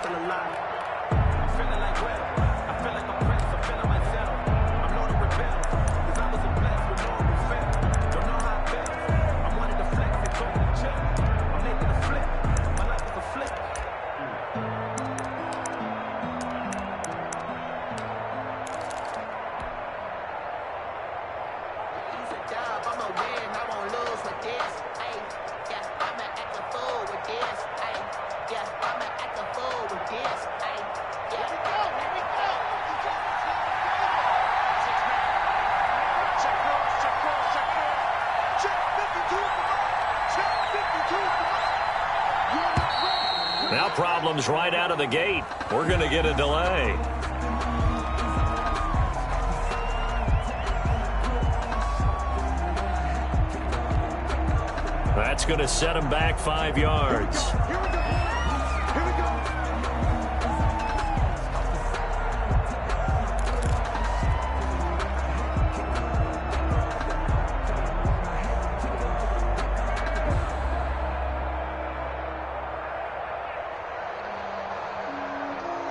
still alive. I'm feeling like well. I feel like a prince. I'm feeling myself. I'm known to rebel. Cause I wasn't blessed with no respect. Don't know how I felt. I wanted to flex and go to the chill. I'm making a flip. My life is a flip. It's a job. I'ma win. I won't lose with this. Hey, yeah, I'ma act a fool with this. Hey, yeah, I'ma act a fool with this. Hey, yeah. Here we go. Here we go. Check cross. Check cross. Check cross. Check 52. Check 52. You're not ready. Now problems right out of the gate. We're going to get a delay. That's going to set him back 5 yards. Here we go. Here we go.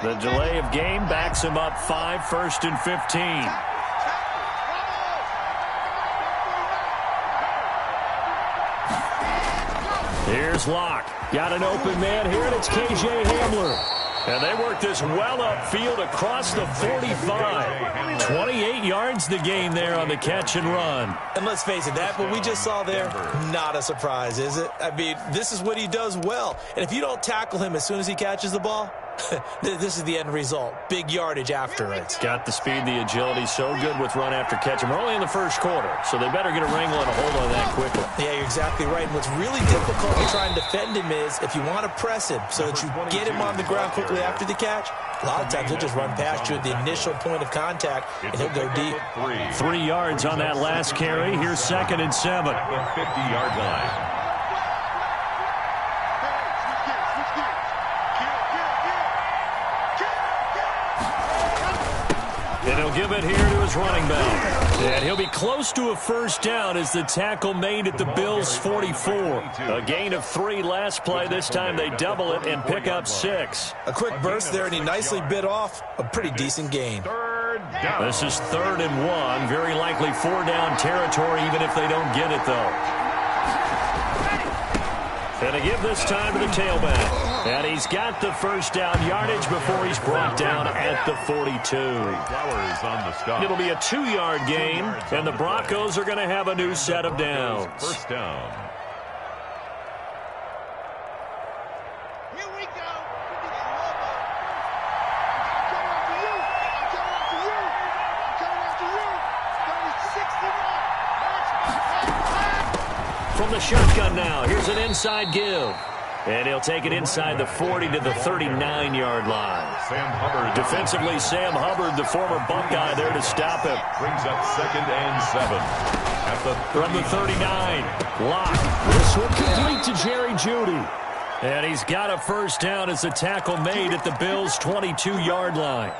The delay of game backs him up 5, 1st and 15. Here's Locke. Got an open man here, and it's KJ Hamler. And they work this well upfield across the 45. 28 yards the gain there on the catch and run. And let's face it, that what we just saw there, not a surprise, is it? I mean, this is what he does well. And if you don't tackle him as soon as he catches the ball, this is the end result. Big yardage after it. Got the speed, the agility, so good with run after catch. And we're only in the first quarter, so they better get a wrangle and a hold on that quickly. Yeah, you're exactly right. And what's really difficult to try and defend him is if you want to press him so that you get him on the ground quickly after the catch, a lot of times he'll just run past you at the initial point of contact, and he'll go deep. 3 yards on that last carry. Here's 2nd and 7. 50-yard line. And he'll give it here to his running back. And he'll be close to a first down as the tackle made at the Bills' 44. A gain of 3 last play. This time they double it and pick up 6. A quick burst there, and he nicely bit off a pretty decent gain. This is 3rd and 1. Very likely 4-down territory, even if they don't get it, though. And to give this time to the tailback. And he's got the first down yardage before he's brought down at the 42. It'll be a 2-yard gain, and the Broncos are going to have a new set of downs. First down. Here we go. From the shotgun now, here's an inside give. And he'll take it inside the 40 to the 39-yard line. Sam Hubbard. Defensively, Sam Hubbard, the former Buckeye, there to stop him. Brings up 2nd and 7. At the From the 39, Locke. This one complete to Jerry Jeudy. And he's got a first down as the tackle made at the Bills' 22-yard line.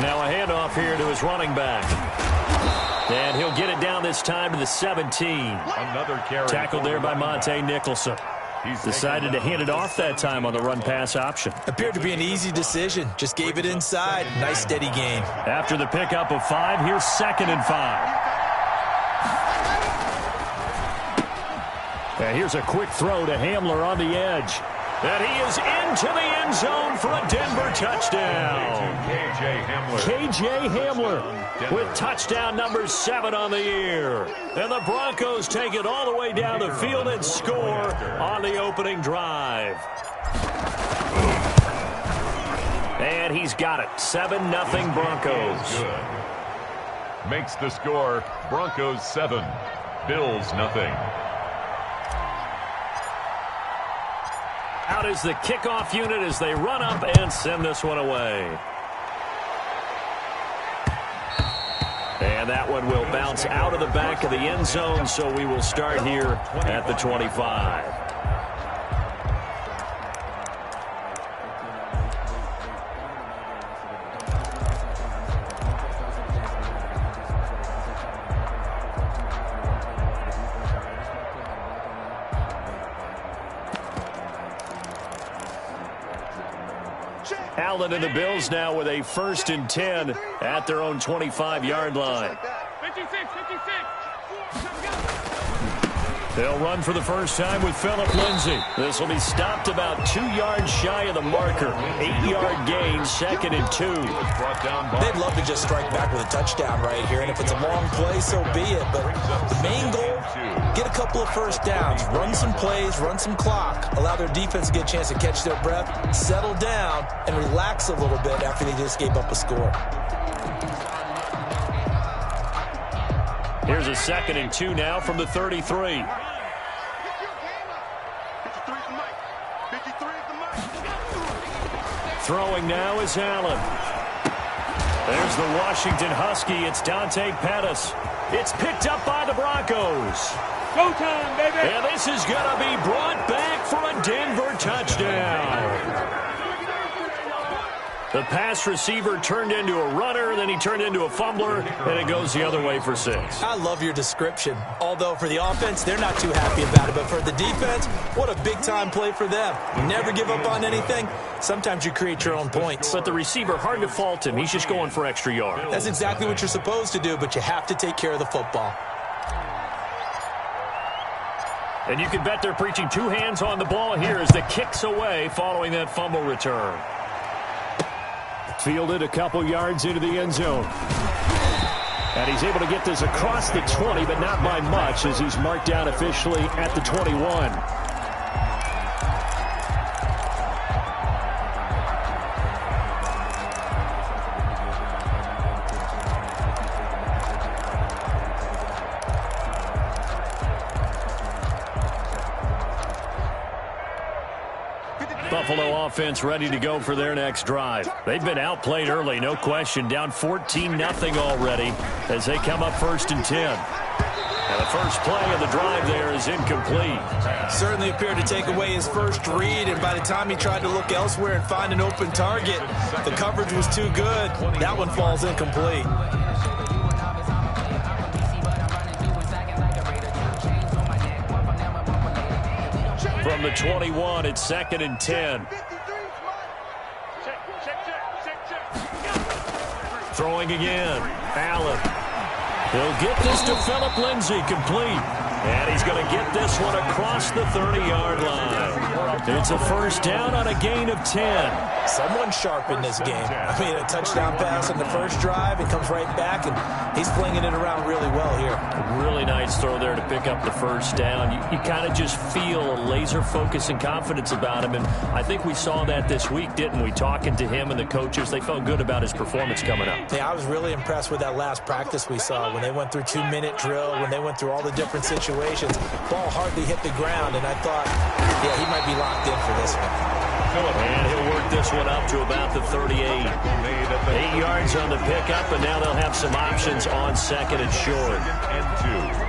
Now a handoff here to his running back. And he'll get it down this time to the 17. Another carry. Tackled there by Monte Nicholson. He's decided to hand it off that time on the run-pass option. Appeared to be an easy decision. Just gave it inside. Nice, steady gain. After the pickup of 5, here's 2nd and 5. And here's a quick throw to Hamler on the edge. And he is into the end zone for a Denver touchdown. KJ Hamler with touchdown number 7 on the year. And the Broncos take it all the way down the field and score on the opening drive. And he's got it. 7-0 Broncos. Makes the score Broncos 7, Bills nothing. Out is the kickoff unit as they run up and send this one away. And that one will bounce out of the back of the end zone, so we will start here at the 25. Allen and the Bills now with a 1st and 10 at their own 25-yard line. 56. They'll run for the first time with Phillip Lindsay. This will be stopped about 2 yards shy of the marker. 8-yard gain, 2nd and 2. They'd love to just strike back with a touchdown right here, and if it's a long play, so be it. But the main goal, get a couple of first downs, run some plays, run some clock, allow their defense to get a chance to catch their breath, settle down, and relax a little bit after they just gave up a score. Here's a 2nd and 2 now from the 33. Throwing now is Allen. There's the Washington Husky. It's Dante Pettis. It's picked up by the Broncos. Go time, baby. And this is going to be brought back for a Denver touchdown. The pass receiver turned into a runner, then he turned into a fumbler, and it goes the other way for 6. I love your description. Although for the offense, they're not too happy about it. But for the defense, what a big-time play for them. Never give up on anything. Sometimes you create your own points. But the receiver, hard to fault him. He's just going for extra yards. That's exactly what you're supposed to do, but you have to take care of the football. And you can bet they're preaching 2 hands on the ball here as the kick's away following that fumble return. Fielded a couple yards into the end zone. And he's able to get this across the 20, but not by much as he's marked down officially at the 21. Buffalo offense ready to go for their next drive. They've been outplayed early, no question. Down 14-0 already as they come up 1st and 10. And the first play of the drive there is incomplete. Certainly appeared to take away his first read, and by the time he tried to look elsewhere and find an open target, the coverage was too good. That one falls incomplete. From the 21, it's 2nd and 10. Throwing again. Allen. He'll get this to Phillip Lindsay, complete. And he's going to get this one across the 30-yard line. It's a first down on a gain of 10. Someone sharp in this game. I mean, a touchdown pass on the first drive. It comes right back, and he's flinging it around really well here. Really nice throw there to pick up the first down. You kind of just feel a laser focus and confidence about him, and I think we saw that this week, didn't we? Talking to him and the coaches, they felt good about his performance coming up. Yeah, I was really impressed with that last practice we saw when they went through 2-minute drill, when they went through all the different situations. Ball hardly hit the ground, and I thought, yeah, he might be locked in for this one. And he'll work this one up to about the 38. 8 yards on the pickup, and now they'll have some options on 2nd and short. And 2.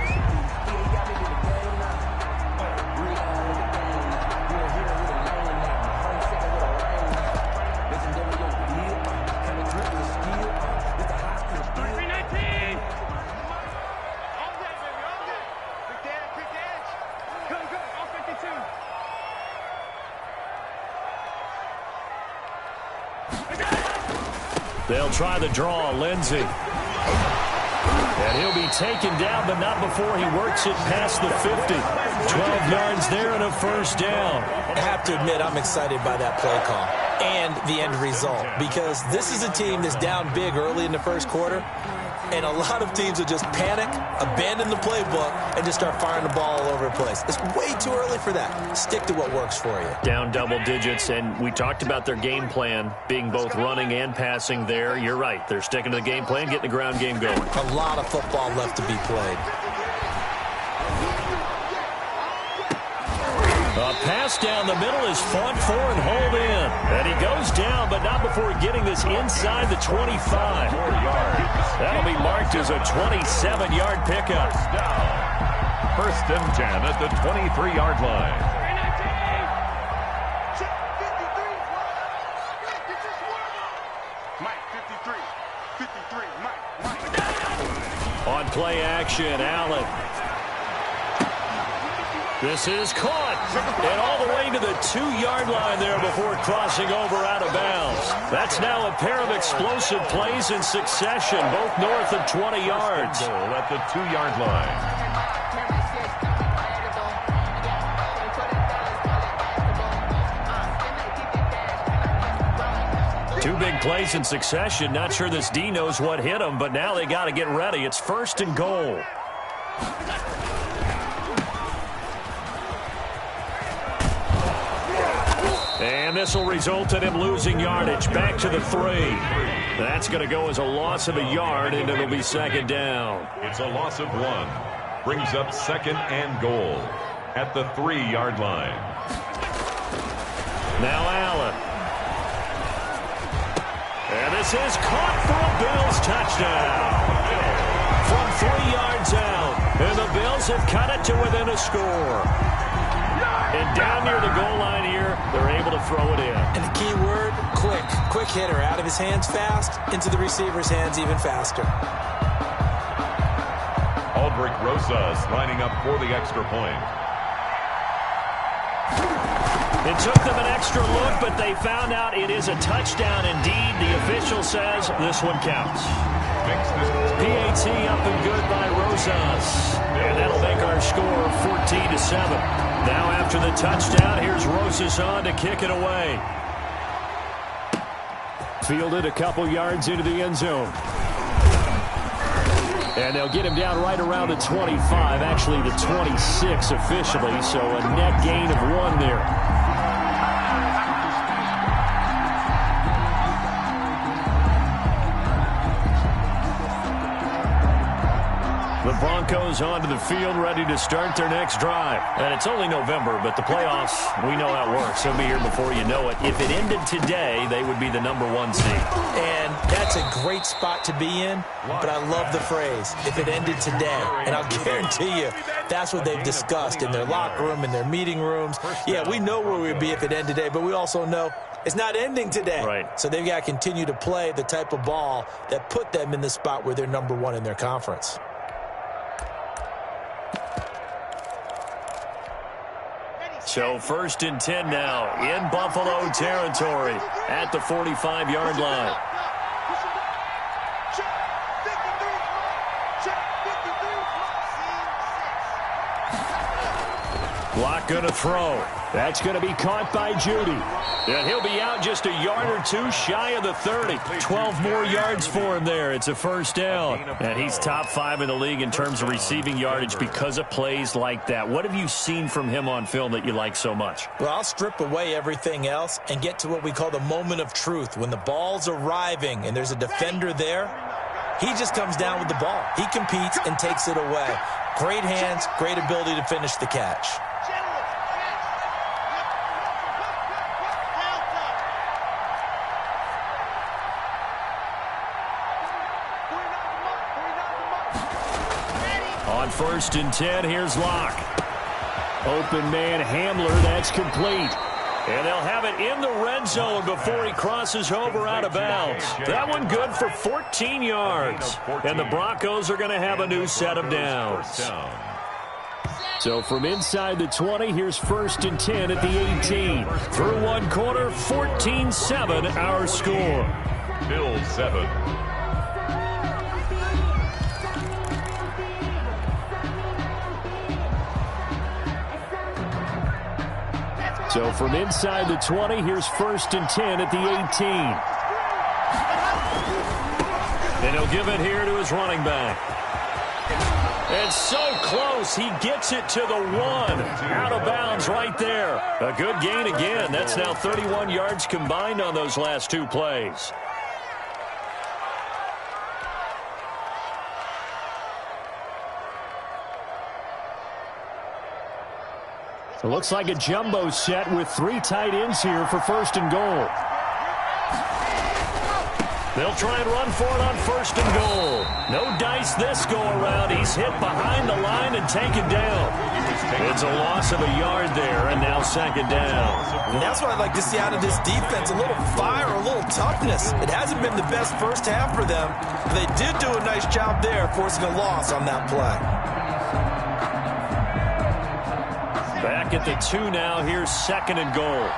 They'll try the draw, Lindsay. And he'll be taken down, but not before he works it past the 50. 12 yards there and a first down. I have to admit, I'm excited by that play call and the end result, because this is a team that's down big early in the first quarter, and a lot of teams will just panic, abandon the playbook, and just start firing the ball all over the place. It's way too early for that. Stick to what works for you. Down double digits, and we talked about their game plan being both running and passing there. You're right. They're sticking to the game plan, getting the ground game going. A lot of football left to be played. A pass down the middle is fought for and hauled in. And he goes down, but not before getting this inside the 25. 4 yards. That'll be marked as a 27-yard pickup. First and 10 at the 23-yard line. On play action, Allen. This is caught. And all the way to the 2-yard line there before crossing over out of bounds. That's now a pair of explosive plays in succession, both north of 20 yards. Goal at the 2-yard line. Two big plays in succession. Not sure this D knows what hit him, but now they got to get ready. It's 1st and goal. And this will result in him losing yardage back to the 3. That's going to go as a loss of a yard, and it'll be 2nd down. It's a loss of 1. Brings up 2nd and goal at the 3-yard line. Now Allen. And this is caught for a Bills touchdown. From 3 yards out. And the Bills have cut it to within a score. And down near the goal line here, they're able to throw it in. And the key word, quick. Quick hitter. Out of his hands fast, into the receiver's hands even faster. Aldrich Rosas lining up for the extra point. It took them an extra look, but they found out it is a touchdown indeed. The official says this one counts. PAT up and good by Rosas. And that'll make our score 14-7. Now after the touchdown, here's Rosas on to kick it away. Fielded a couple yards into the end zone. And they'll get him down right around the 25, actually the 26 officially, so a net gain of 1 there. The Broncos onto the field, ready to start their next drive. And it's only November, but the playoffs, we know how it works. They'll be here before you know it. If it ended today, they would be the #1 seed. And that's a great spot to be in, but I love the phrase, if it ended today. And I'll guarantee you, that's what they've discussed in their locker room, in their meeting rooms. Yeah, we know where we'd be if it ended today, but we also know it's not ending today. Right. So they've got to continue to play the type of ball that put them in the spot where they're #1 in their conference. So 1st and 10 now in Buffalo territory at the 45-yard line. Block going to throw. That's going to be caught by Judy. And he'll be out just a yard or 2 shy of the 30. 12 more yards for him there. It's a 1st down. And he's top 5 in the league in terms of receiving yardage because of plays like that. What have you seen from him on film that you like so much? Well, I'll strip away everything else and get to what we call the moment of truth. When the ball's arriving and there's a defender there, he just comes down with the ball. He competes and takes it away. Great hands, great ability to finish the catch. On 1st and 10, here's Locke. Open man Hamler, that's complete. And they'll have it in the red zone before he crosses over out of bounds. That one good for 14 yards. And the Broncos are going to have a new set of downs. So from inside the 20, here's 1st and 10 at the 18. Through 1 quarter, 14-7 our score. Bills 7. So from inside the 20, here's 1st and 10 at the 18. And he'll give it here to his running back. And so close, he gets it to the 1. Out of bounds right there. A good gain again. That's now 31 yards combined on those last 2 plays. It looks like a jumbo set with 3 tight ends here for 1st and goal. They'll try and run for it on 1st and goal. No dice this go-around. He's hit behind the line and taken down. It's a loss of a yard there, and now 2nd down. And that's what I'd like to see out of this defense, a little fire, a little toughness. It hasn't been the best first half for them, but they did do a nice job there forcing a loss on that play. Back at the 2 now. Here's 2nd and goal.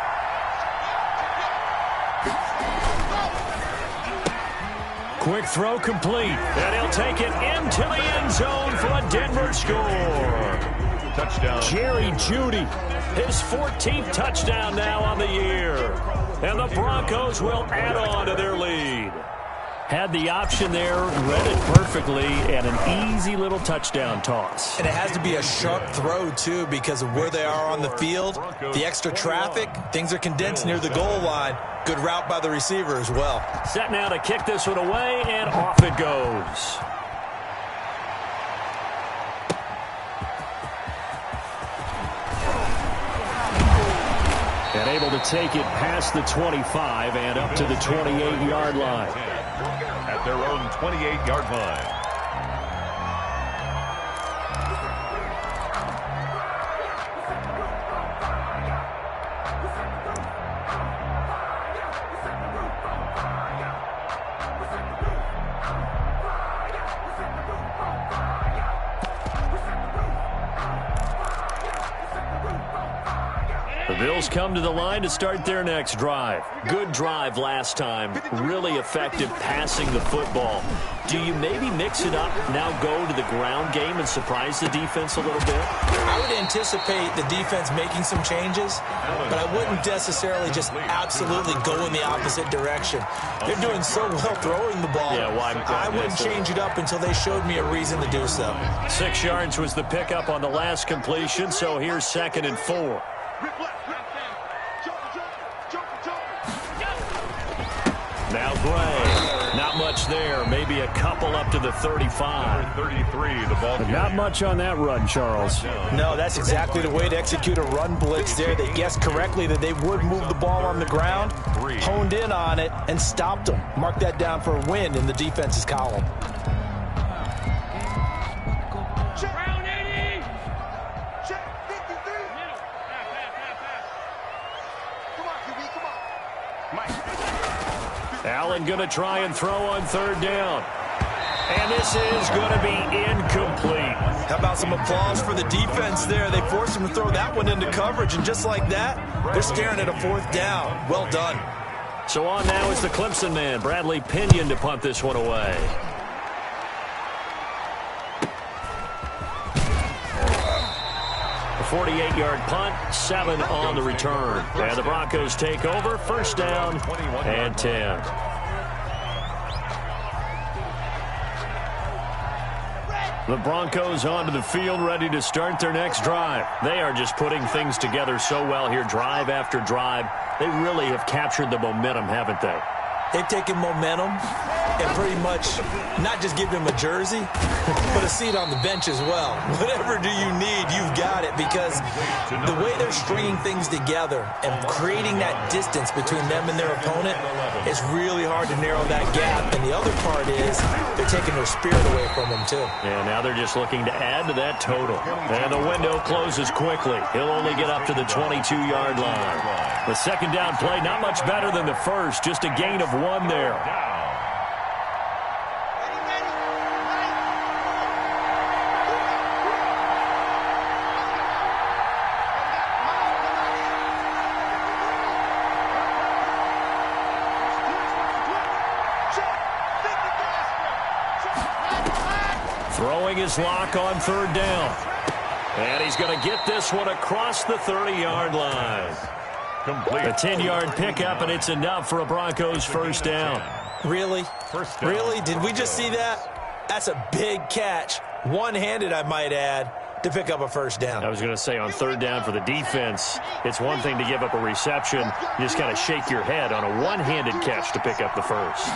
Quick throw complete. And he'll take it into the end zone for a Denver score. Touchdown. Jerry Jeudy, his 14th touchdown now on the year. And the Broncos will add on to their lead. Had the option there, read it perfectly, and an easy little touchdown toss. And it has to be a sharp throw, too, because of where they are on the field. The extra traffic, things are condensed near the goal line. Good route by the receiver as well. Set now to kick this one away, and off it goes. And able to take it past the 25 and up to the 28-yard line. At their own 28-yard line. The Bills come to the line to start their next drive. Good drive last time. Really effective passing the football. Do you maybe mix it up, now go to the ground game and surprise the defense a little bit? I would anticipate the defense making some changes, but I wouldn't necessarily just absolutely go in the opposite direction. They're doing so well throwing the ball. Yeah, well, I wouldn't change it up until they showed me a reason to do so. 6 yards was the pickup on the last completion, so here's 2nd and 4. Now Gray. Not much there. Maybe a couple up to the 35. 33, the ball game. Not much on that run, Charles. No, that's exactly the way to execute a run blitz there. They guessed correctly that they would move the ball on the ground, honed in on it, and stopped them. Mark that down for a win in the defense's column. Allen going to try and throw on 3rd down. And this is going to be incomplete. How about some applause for the defense there? They forced him to throw that one into coverage, and just like that, they're staring at a 4th down. Well done. So on now is the Clemson man, Bradley Pinion, to punt this one away. A 48-yard punt, 7 on the return. And the Broncos take over, 1st down and 10. The Broncos onto the field, ready to start their next drive. They are just putting things together so well here, drive after drive. They really have captured the momentum, haven't they? They've taken momentum and pretty much not just give them a jersey, but a seat on the bench as well. Whatever do you need, you've got it, because the way they're stringing things together and creating that distance between them and their opponent, it's really hard to narrow that gap. And the other part is they're taking their spirit away from them, too. Yeah, now they're just looking to add to that total. And the window closes quickly. He'll only get up to the 22-yard line. The 2nd down play, not much better than the first, just a gain of 1 there. Throwing his lock on 3rd down. And he's going to get this one across the 30-yard line. Complete. A 10-yard pickup, and it's enough for a Broncos 1st down. Really? Really? Did we just see that? That's a big catch. One-handed, I might add, to pick up a 1st down. I was going to say, on 3rd down for the defense, it's one thing to give up a reception. You just kind of shake your head on a one-handed catch to pick up the 1st.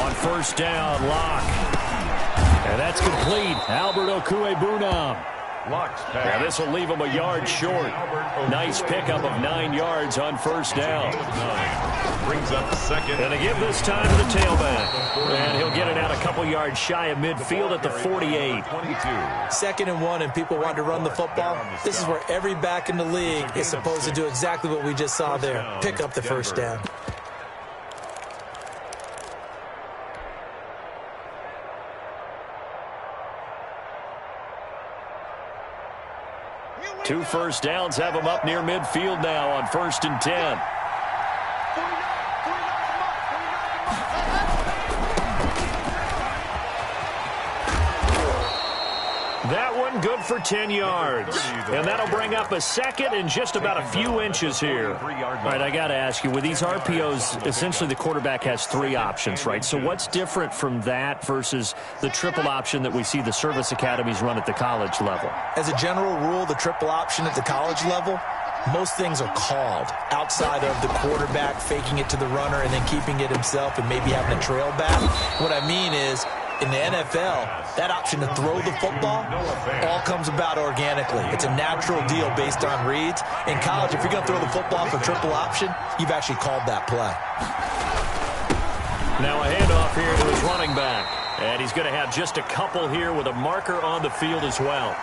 On 1st down, Locke. And that's complete. Albert Okwuegbunam. Now this will leave him a yard short. Nice pickup of 9 yards on 1st down. Brings up 2nd. And to give this time to the tailback. And he'll get it out a couple yards shy of midfield at the 48. 2nd and 1, and people want to run the football. This is where every back in the league is supposed to do exactly what we just saw there. Pick up the 1st down. Here we 2 first downs have him up near midfield now on 1st and 10. That one good for 10 yards. And that'll bring up a second and just about a few inches here. All right, I got to ask you, with these RPOs, essentially the quarterback has 3 options, right? So what's different from that versus the triple option that we see the service academies run at the college level? As a general rule, the triple option at the college level, most things are called outside of the quarterback faking it to the runner and then keeping it himself and maybe having a trail back. What I mean is, in the NFL, that option to throw the football all comes about organically. It's a natural deal based on reads. In college, if you're going to throw the football for triple option, you've actually called that play. Now a handoff here to his running back. And he's going to have just a couple here with a marker on the field as well.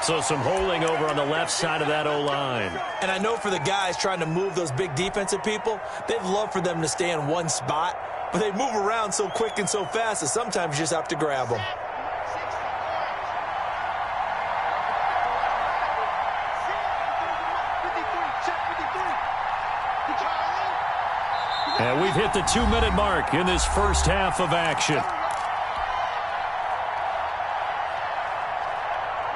So some holding over on the left side of that O-line. And I know for the guys trying to move those big defensive people, they'd love for them to stay in one spot. But they move around so quick and so fast that sometimes you just have to grab them. And we've hit the 2-minute mark in this first half of action.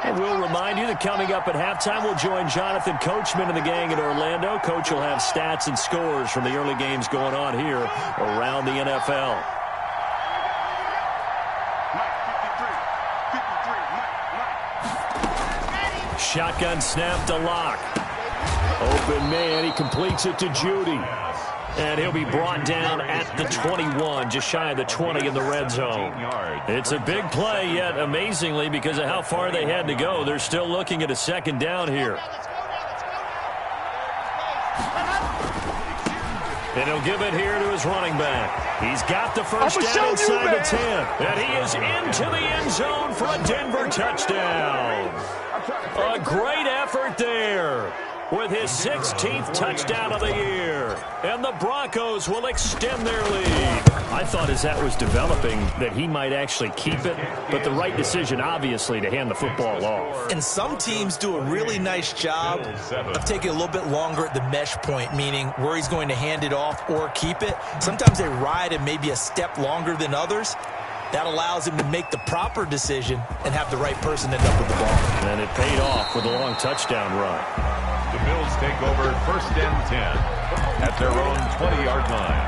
And we'll remind you that coming up at halftime, we'll join Jonathan Coachman and the gang in Orlando. Coach will have stats and scores from the early games going on here around the NFL. Shotgun snap to Locke. Open man, he completes it to Judy. And he'll be brought down at the 21, just shy of the 20 in the red zone. It's a big play, yet amazingly, because of how far they had to go, they're still looking at a second down here. And he'll give it here to his running back. He's got the first down inside the 10. And he is into the end zone for a Denver touchdown. A great effort there, with his 16th touchdown of the year. And the Broncos will extend their lead. I thought as that was developing that he might actually keep it, but the right decision, obviously, to hand the football off. And some teams do a really nice job of taking a little bit longer at the mesh point, meaning where he's going to hand it off or keep it. Sometimes they ride it maybe a step longer than others. That allows him to make the proper decision and have the right person end up with the ball. And it paid off with a long touchdown run. The Bills take over 1st and 10 at their own 20-yard line.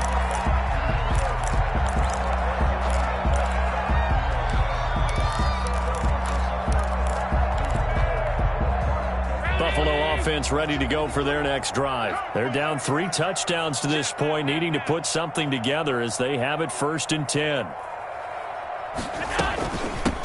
Buffalo offense ready to go for their next drive. They're down 3 touchdowns to this point, needing to put something together as they have it 1st and 10.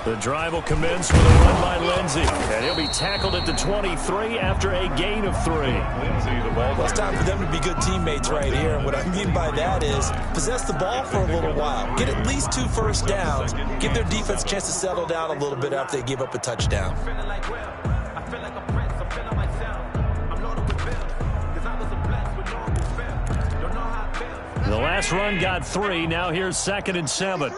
The drive will commence with a run by Lindsey. And he'll be tackled at the 23 after a gain of 3. Well, it's time for them to be good teammates right here. And what I mean by that is possess the ball for a little while. Get at least 2 first downs. Give their defense a chance to settle down a little bit after they give up a touchdown. The last run got 3. Now here's 2nd and 7.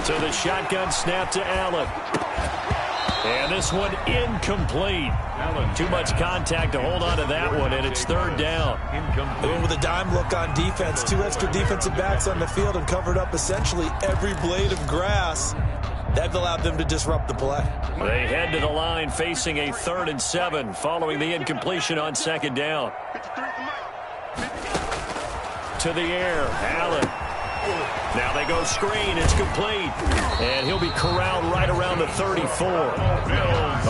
So the shotgun snap to Allen. And this one incomplete. Too much contact to hold on to that one, and it's 3rd down. They went with a dime look on defense. 2 extra defensive backs on the field and covered up essentially every blade of grass. That allowed them to disrupt the play. They head to the line facing a 3rd and 7 following the incompletion on 2nd down. To the air, Allen. Now they go screen. It's complete. And he'll be corralled right around the 34.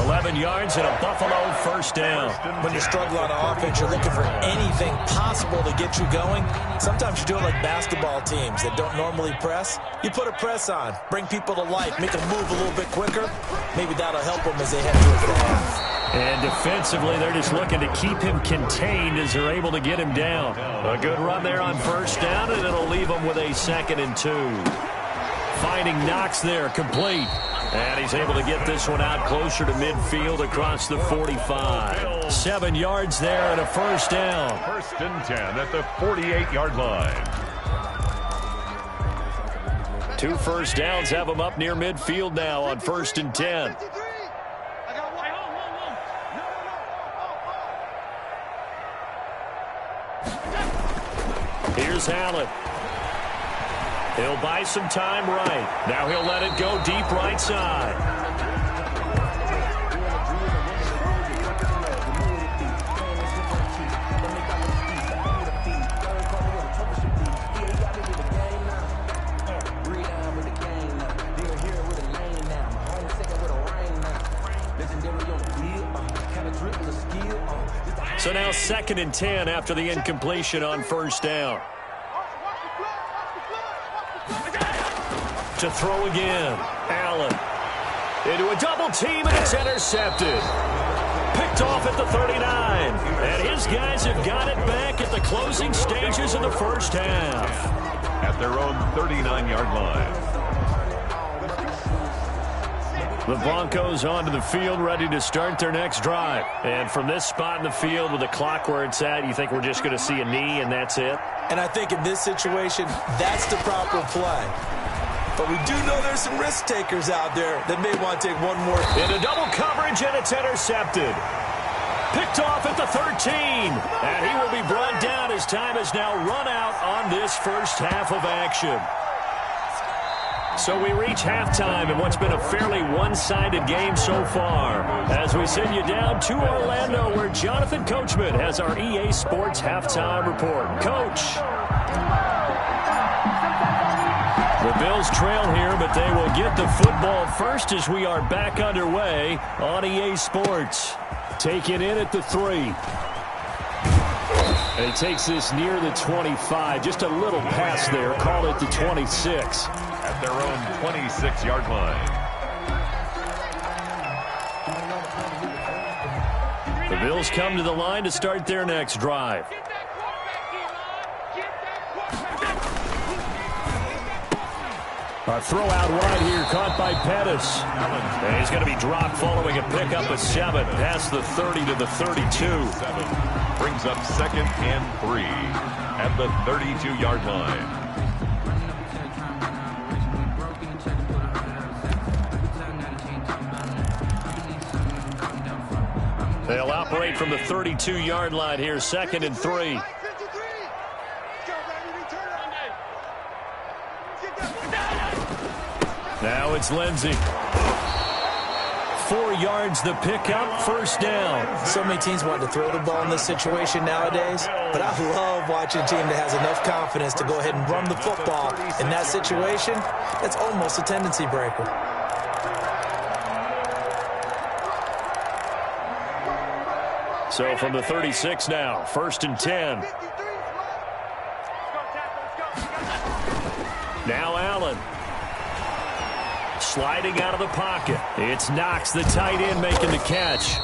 11 yards and a Buffalo 1st down. When you struggle on offense, you're looking for anything possible to get you going. Sometimes you do it like basketball teams that don't normally press. You put a press on, bring people to life, make them move a little bit quicker. Maybe that'll help them as they head towards the half. And defensively, they're just looking to keep him contained as they're able to get him down. A good run there on 1st down, and it'll leave them with a 2nd and 2. Finding Knox there, complete. And he's able to get this one out closer to midfield across the 45. 7 yards there and a 1st down. 1st and 10 at the 48-yard line. 2 first downs have them up near midfield now on 1st and 10. Here's Allen. He'll buy some time right. Now he'll let it go deep right side. So now 2nd and 10 after the incompletion on 1st down. To throw again. Allen. Into a double team, and it's intercepted. Picked off at the 39. And his guys have got it back at the closing stages of the first half. At their own 39-yard line. The Broncos onto the field, ready to start their next drive. And from this spot in the field with the clock where it's at, you think we're just going to see a knee and that's it? And I think in this situation, that's the proper play. But we do know there's some risk takers out there that may want to take one more. Into double coverage, and it's intercepted. Picked off at the 13. And he will be brought down as time has now run out on this first half of action. So we reach halftime in what's been a fairly one-sided game so far. As we send you down to Orlando, where Jonathan Coachman has our EA Sports halftime report. Coach. The Bills trail here, but they will get the football first as we are back underway on EA Sports. Take it in at the 3. And he takes this near the 25. Just a little pass there. Call it the 26. At their own 26-yard line. The Bills come to the line to start their next drive. A throw out wide here, caught by Pettis. And he's going to be dropped following a pickup of 7 past the 30 to the 32. Brings up 2nd and 3 at the 32-yard line. They'll operate from the 32-yard line here, 2nd and 3. Now it's Lindsey. 4 yards the pickup, first down. So many teams want to throw the ball in this situation nowadays, but I love watching a team that has enough confidence to go ahead and run the football. In that situation, that's almost a tendency breaker. So from the 36 now, 1st and 10. Now Allen. Sliding out of the pocket. It's Knox, the tight end, making the catch.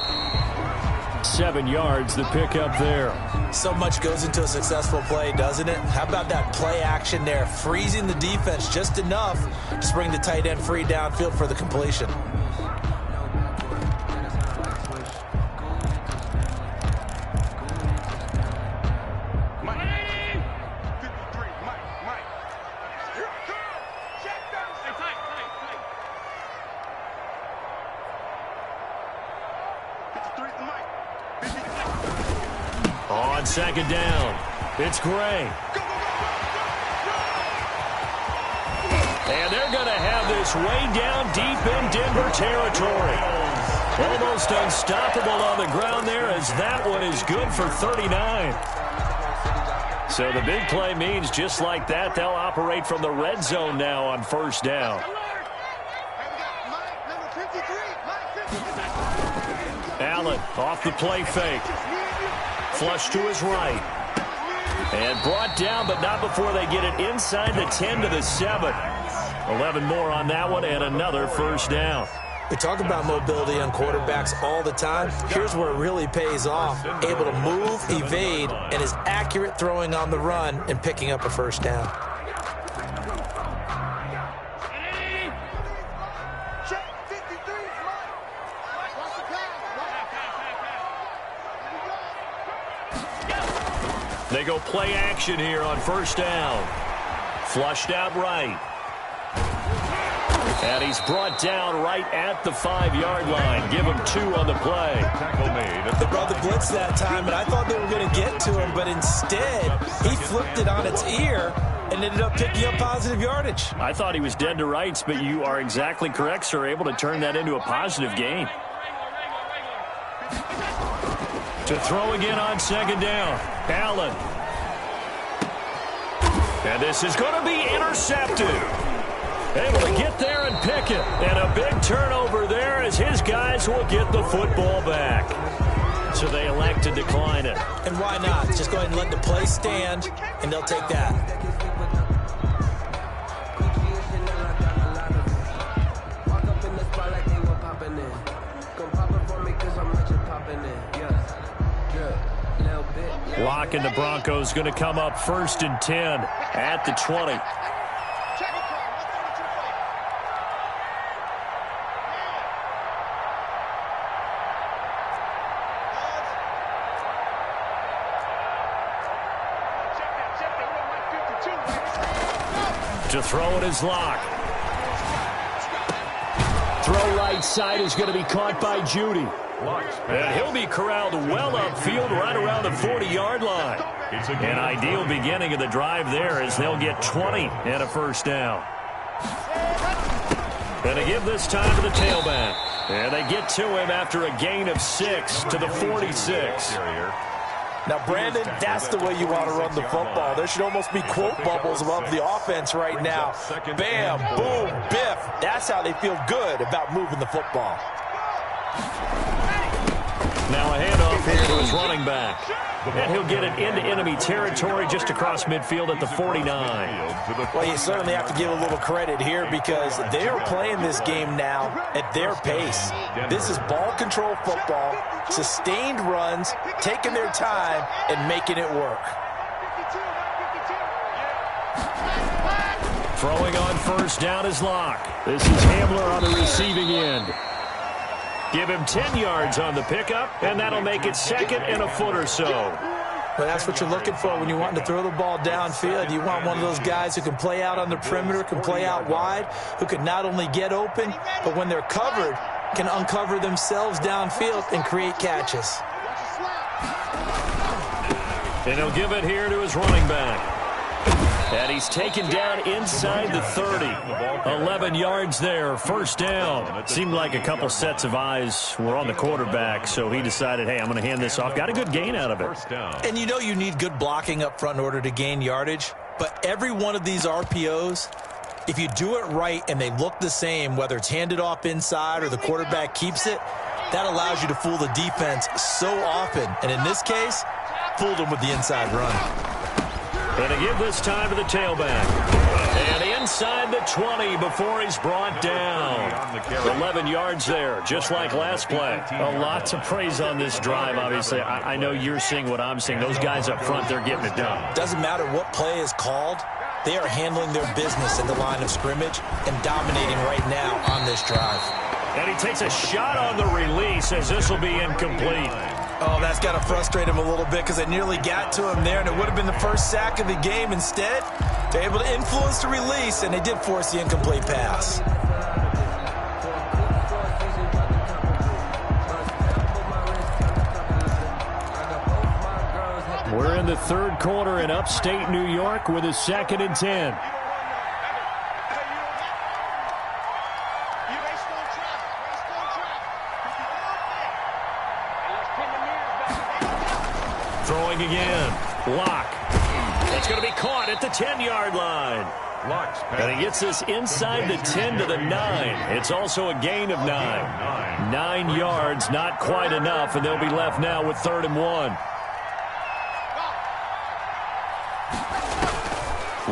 7 yards, the pickup there. So much goes into a successful play, doesn't it? How about that play action there? Freezing the defense just enough to bring the tight end free downfield for the completion. On 2nd down, it's Gray. And they're going to have this way down deep in Denver territory. Almost unstoppable on the ground there, as that one is good for 39. So the big play means just like that, they'll operate from the red zone now on 1st down. Allen off the play fake. Flush to his right. And brought down, but not before they get it inside the 10 to the 7. 11 more on that one, and another first down. We talk about mobility on quarterbacks all the time. Here's where it really pays off. Able to move, evade, and is accurate throwing on the run and picking up a first down. They go play action here on 1st down. Flushed out right. And he's brought down right at the 5-yard line. Give him 2 on the play. Tackle made. They brought the blitz that time, and I thought they were going to get to him, but instead he flipped it on its ear and ended up picking up positive yardage. I thought he was dead to rights, but you are exactly correct, sir. Able to turn that into a positive gain. To throw again on 2nd down. Allen. And this is going to be intercepted. Able to get there and pick it. And a big turnover there as his guys will get the football back. So they elect to decline it. And why not? Just go ahead and let the play stand, and they'll take that. Lock and the Broncos going to come up 1st and 10 at the 20. To throw it is Lock. Throw right side is going to be caught by Judy. And he'll be corralled well upfield right around the 40-yard line. An ideal beginning of the drive there as they'll get 20 and a 1st down. And they give this time to the tailback. And they get to him after a gain of 6 to the 46. Now, Brandon, that's the way you want to run the football. There should almost be quote bubbles above the offense right now. Bam, boom, biff. That's how they feel good about moving the football. Now a handoff here to his running back. And he'll get it into enemy territory just across midfield at the 49. Well, you certainly have to give a little credit here because they are playing this game now at their pace. This is ball control football, sustained runs, taking their time, and making it work. Throwing on 1st down is Lock. This is Hamler on the receiving end. Give him 10 yards on the pickup, and that'll make it 2nd and a foot or so. But that's what you're looking for when you want to throw the ball downfield. You want one of those guys who can play out on the perimeter, can play out wide, who can not only get open, but when they're covered, can uncover themselves downfield and create catches. And he'll give it here to his running back. And he's taken down inside the 30. 11 yards there, 1st down. It seemed like a couple sets of eyes were on the quarterback, so he decided, hey, I'm going to hand this off. Got a good gain out of it. And you know you need good blocking up front in order to gain yardage, but every one of these RPOs, if you do it right and they look the same, whether it's handed off inside or the quarterback keeps it, that allows you to fool the defense so often. And in this case, fooled them with the inside run. And to give this time to the tailback. And inside the 20 before he's brought down. 11 yards there, just like last play. A lot to praise on this drive, obviously. I know you're seeing what I'm seeing. Those guys up front, they're getting it done. Doesn't matter what play is called. They are handling their business in the line of scrimmage and dominating right now on this drive. And he takes a shot on the release as this will be incomplete. Oh, that's got to frustrate him a little bit because they nearly got to him there, and it would have been the first sack of the game. Instead, they're able to influence the release, and they did force the incomplete pass. We're in the 3rd quarter in upstate New York with a 2nd and 10. Throwing again. Lock. That's going to be caught at the 10-yard line. And he gets this inside the 10 to the 9. It's also a gain of 9. 9 yards, not quite enough, and they'll be left now with 3rd and 1.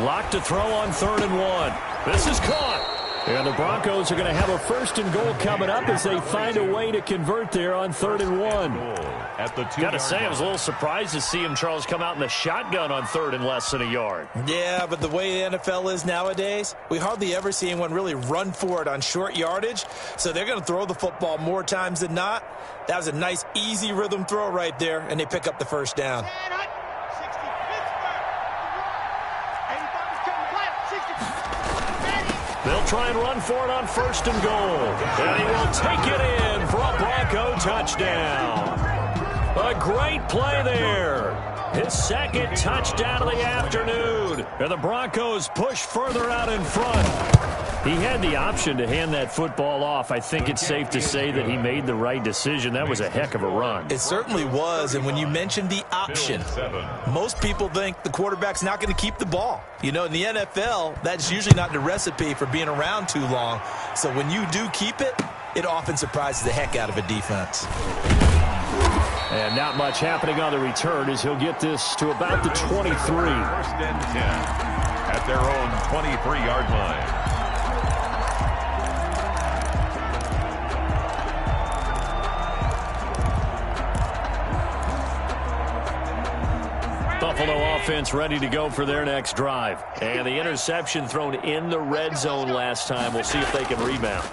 Lock to throw on 3rd and 1. This is caught. And the Broncos are going to have a 1st and goal coming up as they find a way to convert there on 3rd and 1. Got to say, I was a little surprised to see him, Charles, come out in the shotgun on 3rd and less than a yard. Yeah, but the way the NFL is nowadays, we hardly ever see anyone really run for it on short yardage. So they're going to throw the football more times than not. That was a nice, easy rhythm throw right there, and they pick up the 1st down. They'll try and run for it on 1st and goal. And he will take it in for a Bronco touchdown. A great play there. His 2nd touchdown of the afternoon. And the Broncos push further out in front. He had the option to hand that football off. I think it's safe to say that he made the right decision. That was a heck of a run. It certainly was, and when you mentioned the option, most people think the quarterback's not going to keep the ball. You know, in the NFL, that's usually not the recipe for being around too long. So when you do keep it, it often surprises the heck out of a defense. And not much happening on the return as he'll get this to about the 23. 1st and 10 at their own 23-yard line. Buffalo offense ready to go for their next drive. And the interception thrown in the red zone last time. We'll see if they can rebound.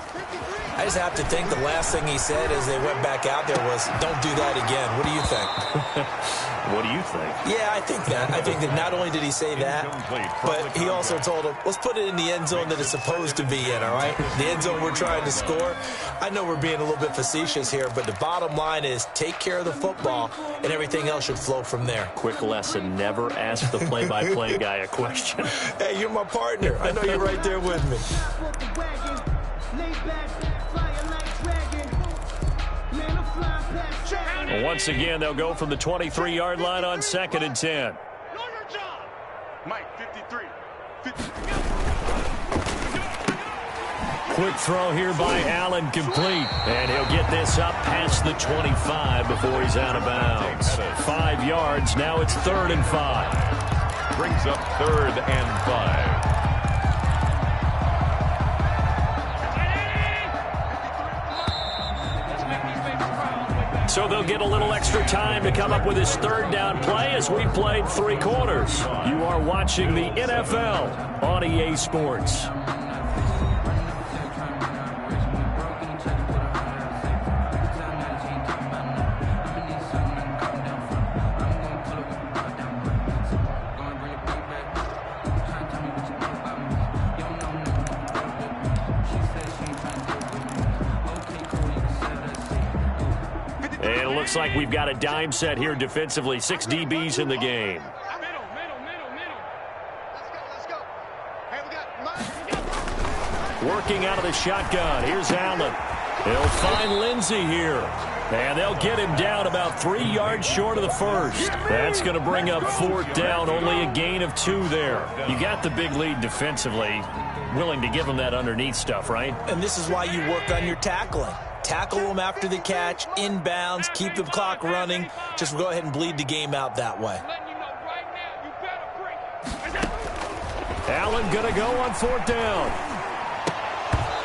I just have to think the last thing he said as they went back out there was, don't do that again. What do you think? What do you think? Yeah, I think that. I think that not only did he say that, but he also told him, let's put it in the end zone that it's supposed to be in, all right? The end zone we're trying to score. I know we're being a little bit facetious here, but the bottom line is take care of the football, and everything else should flow from there. Quick lesson, never ask the play-by-play guy a question. Hey, you're my partner. I know you're right there with me. Once again, they'll go from the 23-yard line on 2nd and 10. Mike, 53. Quick throw here by Allen, complete. And he'll get this up past the 25 before he's out of bounds. 5 yards, now it's 3rd and 5. Brings up 3rd and 5. So they'll get a little extra time to come up with his 3rd down play as we played 3 quarters. You are watching the NFL on EA Sports. Looks like we've got a dime set here defensively. 6 DBs in the game. Working out of the shotgun. Here's Allen. He'll find Lindsey here. And they'll get him down about 3 yards short of the 1st. That's going to bring up 4th down. Only a gain of 2 there. You got the big lead defensively. Willing to give him that underneath stuff, right? And this is why you work on your tackling. Tackle them after the catch, inbounds, keep the clock running. Just go ahead and bleed the game out that way. Allen going to go on 4th down.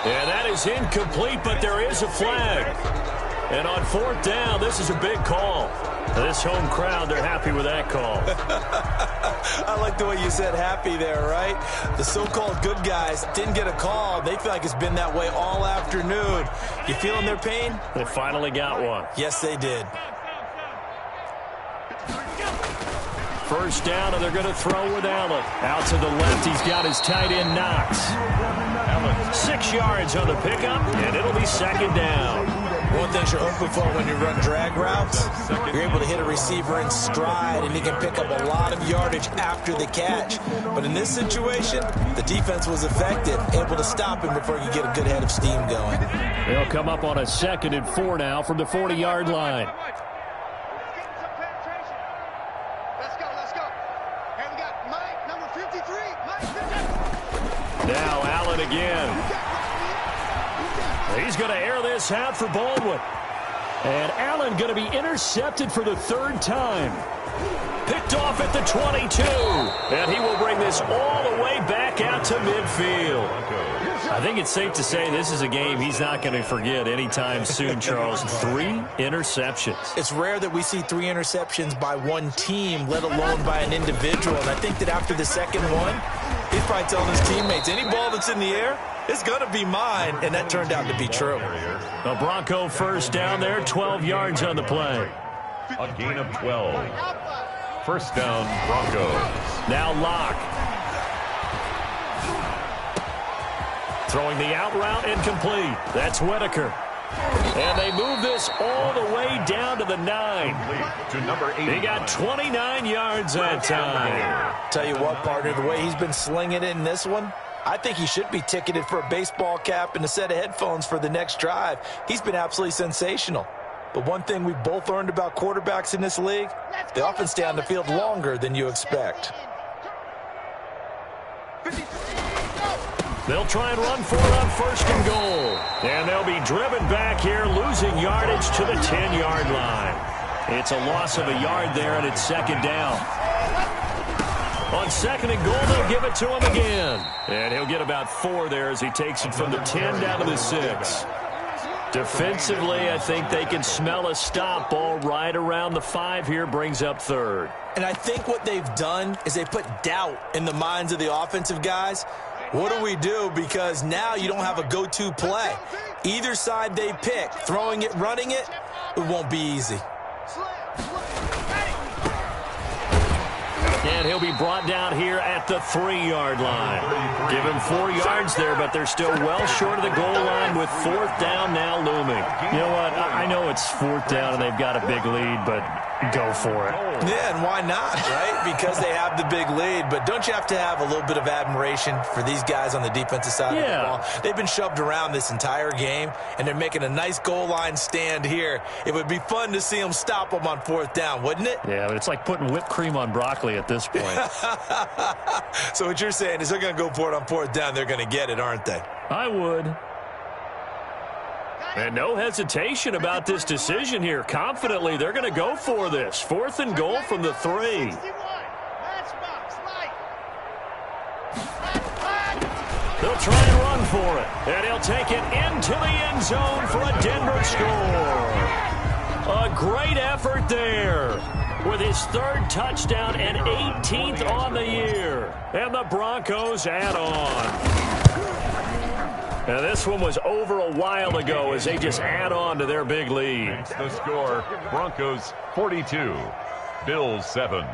And that is incomplete, but there is a flag. And on 4th down, this is a big call. This home crowd, they're happy with that call. I like the way you said happy there, right? The so-called good guys didn't get a call. They feel like it's been that way all afternoon. You feeling their pain? They finally got one. Yes, they did. 1st down, and they're going to throw with Allen. Out to the left, he's got his tight end, Knox. 6 yards on the pickup, and it'll be 2nd down. One thing you're hoping for when you run drag routes, you're able to hit a receiver in stride, and he can pick up a lot of yardage after the catch. But in this situation, the defense was effective, able to stop him before he could get a good head of steam going. They'll come up on a 2nd and 4 now from the 40-yard line. Now Allen again. He's going to air this out for Baldwin. And Allen going to be intercepted for the 3rd time. Picked off at the 22. And he will bring this all the way back out to midfield. I think it's safe to say this is a game he's not going to forget anytime soon, Charles. 3 interceptions. It's rare that we see 3 interceptions by one team, let alone by an individual. And I think that after the 2nd one, he's probably telling his teammates, any ball that's in the air, it's going to be mine. And that turned out to be true. A Bronco 1st down there, 12 yards on the play. A gain of 12. 1st down, Broncos. Now Locke. Throwing the out route incomplete. That's Whitaker. And they move this all the way down to the 9. To number 8. He got 29 yards that time. Tell you what, partner, the way he's been slinging it in this one, I think he should be ticketed for a baseball cap and a set of headphones for the next drive. He's been absolutely sensational. But one thing we both learned about quarterbacks in this league, they often stay on the field longer than you expect. They'll try and run for it on 1st and goal. And they'll be driven back here, losing yardage to the 10-yard line. It's a loss of a yard there, and it's 2nd down. On 2nd and goal, they'll give it to him again. And he'll get about 4 there as he takes it from the 10 down to the 6. Defensively, I think they can smell a stop ball right around the 5 here, brings up 3rd. And I think what they've done is they put doubt in the minds of the offensive guys. What do we do? Because now you don't have a go-to play. Either side they pick, throwing it, running it, it won't be easy. And he'll be brought down here at the 3-yard line. Give him 4 yards there, but they're still well short of the goal line with 4th down now looming. You know what? I know it's 4th down and they've got a big lead, but go for it. Yeah, and why not, right? Because they have the big lead. But don't you have to have a little bit of admiration for these guys on the defensive side of the ball? They've been shoved around this entire game, and they're making a nice goal line stand here. It would be fun to see them stop them on 4th down, wouldn't it? Yeah, but it's like putting whipped cream on broccoli at this point. So what you're saying is they're going to go for it on 4th down. They're going to get it, aren't they? I would. And no hesitation about this decision here. Confidently, they're going to go for this. 4th and goal from the 3. They'll try and run for it. And he'll take it into the end zone for a Denver score. A great effort there with his 3rd touchdown and 18th on the year. And the Broncos add on. Now, this one was over a while ago as they just add on to their big lead. The score, Broncos 42, Bills 7.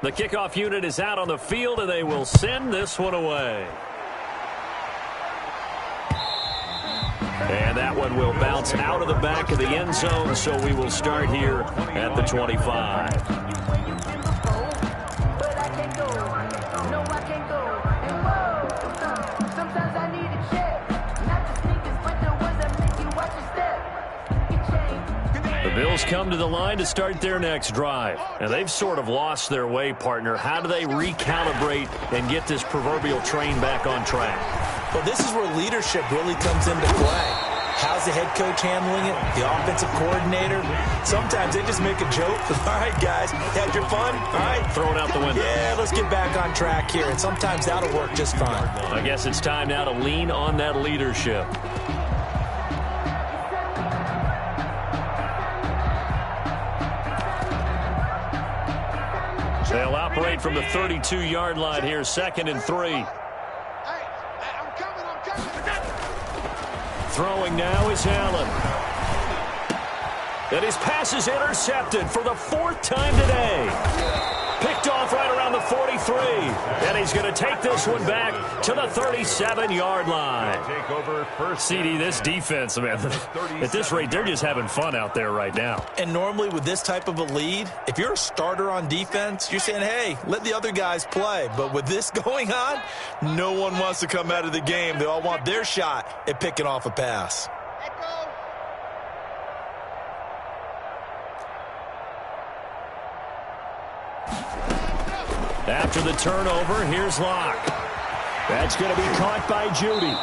The kickoff unit is out on the field, and they will send this one away. And that one will bounce out of the back of the end zone, so we will start here at the 25. The Bills come to the line to start their next drive. And they've sort of lost their way, partner. How do they recalibrate and get this proverbial train back on track? Well, this is where leadership really comes into play. How's the head coach handling it? The offensive coordinator? Sometimes they just make a joke. All right, guys, had your fun? All right. Throw it out the window. Yeah, let's get back on track here. And sometimes that'll work just fine. I guess it's time now to lean on that leadership. They'll operate from the 32-yard line here, 2nd and 3. Throwing now is Allen. And his pass is intercepted for the 4th time today. Picked off right around the 43. And he's going to take this one back to the 37-yard line. Take over first. CD, this defense, man, at this rate, they're just having fun out there right now. And normally with this type of a lead, if you're a starter on defense, you're saying, hey, let the other guys play. But with this going on, no one wants to come out of the game. They all want their shot at picking off a pass. After the turnover, here's Locke. That's going to be caught by Judy.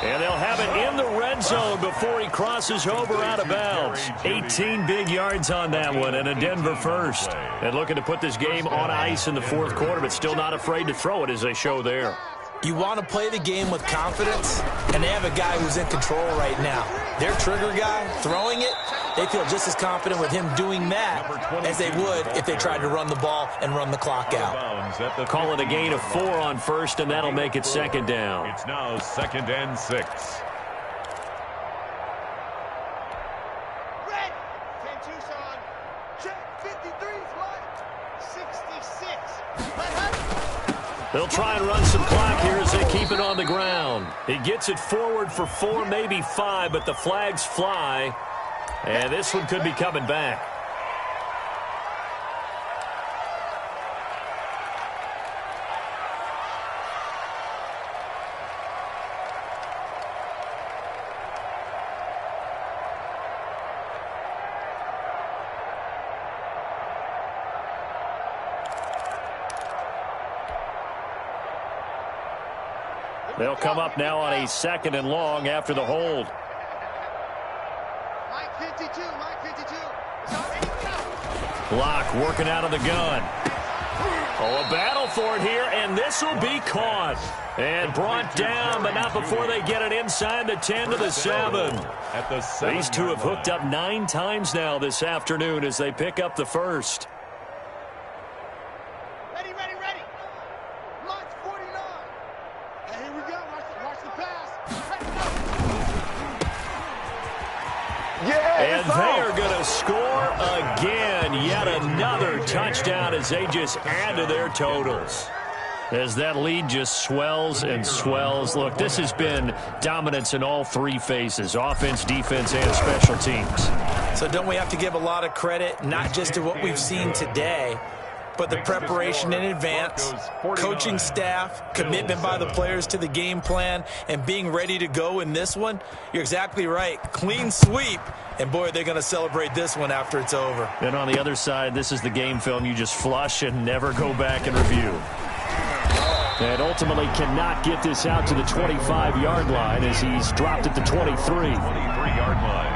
And they'll have it in the red zone before he crosses over out of bounds. 18 big yards on that one, and a Denver first. And looking to put this game on ice in the 4th quarter, but still not afraid to throw it as they show there. You want to play the game with confidence, and they have a guy who's in control right now. Their trigger guy, throwing it, they feel just as confident with him doing that as they would if they tried to run the ball and run the clock out. Call it a gain of 4 on 1st, and that'll make it 2nd down. It's now 2nd and 6. Red, 10 Tucson, check 53's right, 66. They'll try and run some clock here as they keep it on the ground. He gets it forward for 4, maybe 5, but the flags fly. And this one could be coming back. They'll come up now on a 2nd and long after the hold. Mike 52, Mike 52. Block working out of the gun. Oh, a battle for it here, and this will be caught. And brought down, but not before they get it inside the 10 to the 7. These two have hooked up 9 times now this afternoon as they pick up the first. Ready, ready, ready. Mike 49. And here we go. Watch the pass. And they are going to score again. Yet another touchdown as they just add to their totals. As that lead just swells and swells. Look, this has been dominance in all 3 phases, offense, defense, and special teams. So don't we have to give a lot of credit, not just to what we've seen today, but the preparation in advance, coaching staff, commitment by the players to the game plan, and being ready to go in this one? You're exactly right. Clean sweep. And, boy, they're going to celebrate this one after it's over. And on the other side, this is the game film you just flush and never go back and review. And ultimately cannot get this out to the 25-yard line as he's dropped at the 23. 23-yard line.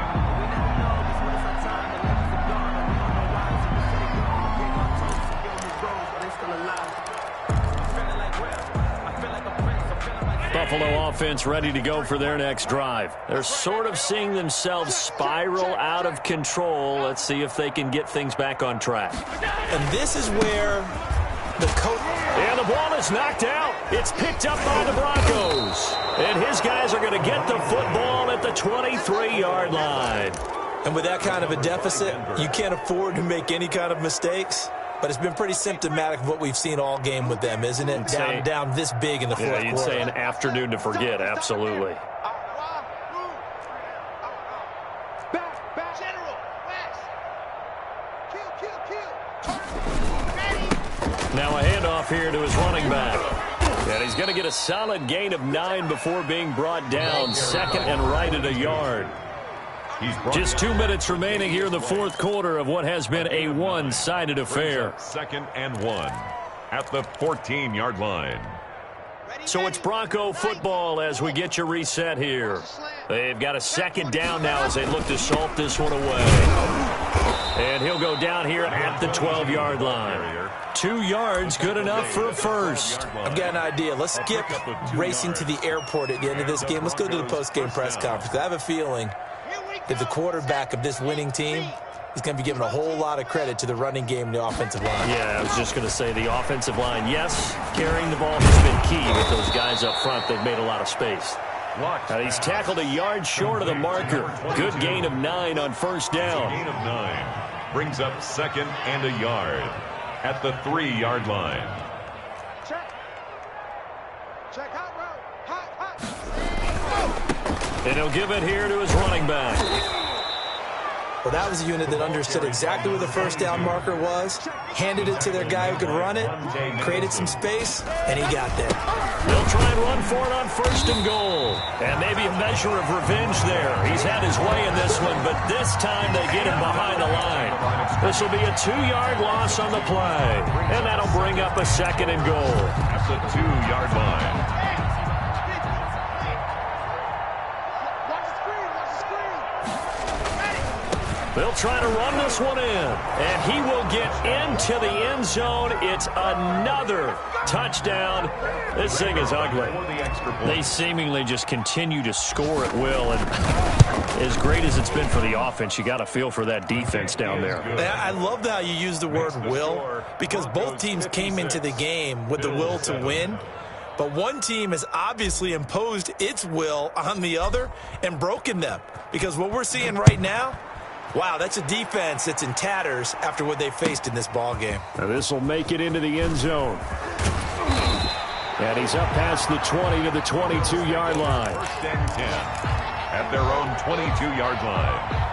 Buffalo offense ready to go for their next drive. They're sort of seeing themselves spiral out of control. Let's see if they can get things back on track. And this is where the coach... And the ball is knocked out. It's picked up by the Broncos. And his guys are going to get the football at the 23-yard line. And with that kind of a deficit, you can't afford to make any kind of mistakes. But it's been pretty symptomatic of what we've seen all game with them, isn't it? Down this big in the fourth quarter. You'd say an afternoon to forget, absolutely. Now a handoff here to his running back. And he's going to get a solid gain of 9 before being brought down. 2nd and right at a yard. Just 2 minutes remaining here in the fourth quarter of what has been a one-sided affair. 2nd and 1 at the 14-yard line. So it's Bronco football as we get you reset here. They've got a 2nd down now as they look to salt this one away. And he'll go down here at the 12-yard line. 2 yards, good enough for a first. I've got an idea. Let's skip racing to the airport at the end of this game. Let's go to the post-game press conference. I have a feeling that the quarterback of this winning team is going to be giving a whole lot of credit to the running game and the offensive line. Yeah, I was just going to say the offensive line, yes, carrying the ball has been key with those guys up front. They've made a lot of space. Now he's tackled a yard short of the marker. Good gain of 9 on first down. Gain of 9 brings up 2nd and a yard at the 3-yard line. Check hot route. Hot. And he'll give it here to his running back. Well, that was a unit that understood exactly where the first down marker was, handed it to their guy who could run it, created some space, and he got there. They'll try and run for it on 1st and goal. And maybe a measure of revenge there. He's had his way in this one, but this time they get him behind the line. This will be a 2-yard loss on the play. And that'll bring up a 2nd and goal. At the 2-yard line. They'll try to run this one in, and he will get into the end zone. It's another touchdown. This thing is ugly. They seemingly just continue to score at will, and as great as it's been for the offense, you got to feel for that defense down there. I love how you use the word will, because both teams came into the game with the will to win. But one team has obviously imposed its will on the other and broken them. Because what we're seeing right now, wow, that's a defense that's in tatters after what they faced in this ball game. Now this will make it into the end zone. And he's up past the 20 to the 22-yard line. First and 10 at their own 22-yard line.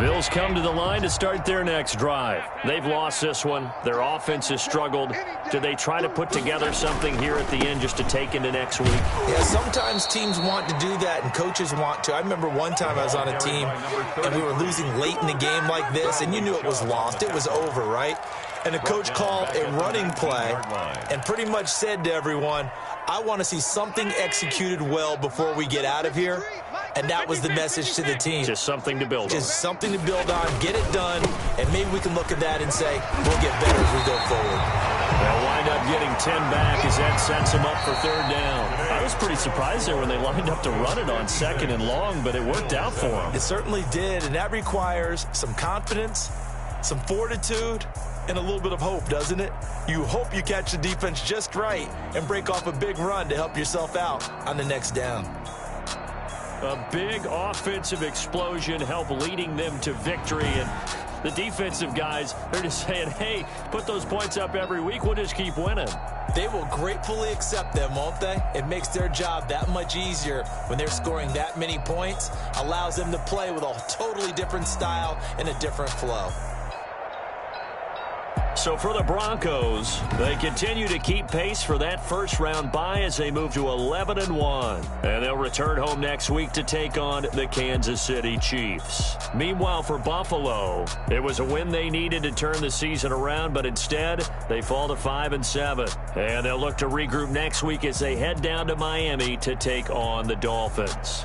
Bills come to the line to start their next drive. They've lost this one. Their offense has struggled. Do they try to put together something here at the end just to take into next week? Yeah, sometimes teams want to do that and coaches want to. I remember one time I was on a team and we were losing late in the game like this, and you knew it was lost. It was over, right? And the coach called a running play and pretty much said to everyone, I want to see something executed well before we get out of here. And that was the message to the team. Just something to build on. Just something to build on, get it done, and maybe we can look at that and say, we'll get better as we go forward. They'll wind up getting 10 back as that sets them up for third down. I was pretty surprised there when they lined up to run it on second and long, but it worked out for them. It certainly did, and that requires some confidence, some fortitude, and a little bit of hope, doesn't it? You hope you catch the defense just right and break off a big run to help yourself out on the next down. A big offensive explosion help leading them to victory. And the defensive guys, they're just saying, hey, put those points up every week. We'll just keep winning. They will gratefully accept them, won't they? It makes their job that much easier when they're scoring that many points. Allows them to play with a totally different style and a different flow. So for the Broncos, they continue to keep pace for that first-round bye as they move to 11-1. And they'll return home next week to take on the Kansas City Chiefs. Meanwhile, for Buffalo, it was a win they needed to turn the season around, but instead, they fall to 5-7. And they'll look to regroup next week as they head down to Miami to take on the Dolphins.